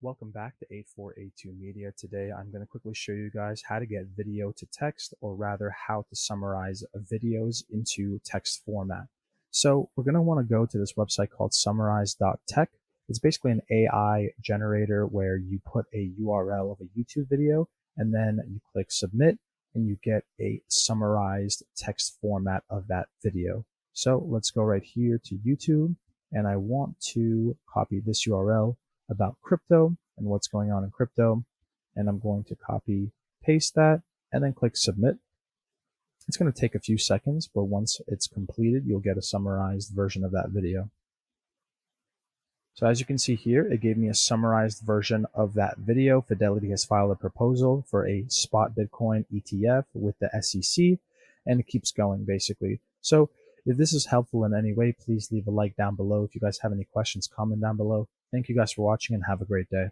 Welcome back to A4A2 Media. Today I'm going to quickly show you guys how to get video to text, or rather how to summarize videos into text format. So we're going to want to go to this website called summarize.tech. It's basically an AI generator where you put a URL of a YouTube video and then you click submit and you get a summarized text format of that video. So let's go right here to YouTube, and I want to copy this URL about crypto and what's going on in crypto. And I'm going to copy, paste that, and then click submit. It's going to take a few seconds, but once it's completed, you'll get a summarized version of that video. So as you can see here, it gave me a summarized version of that video. Fidelity has filed a proposal for a spot Bitcoin ETF with the SEC, and it keeps going basically. So if this is helpful in any way, please leave a like down below. If you guys have any questions, comment down below. Thank you guys for watching and have a great day.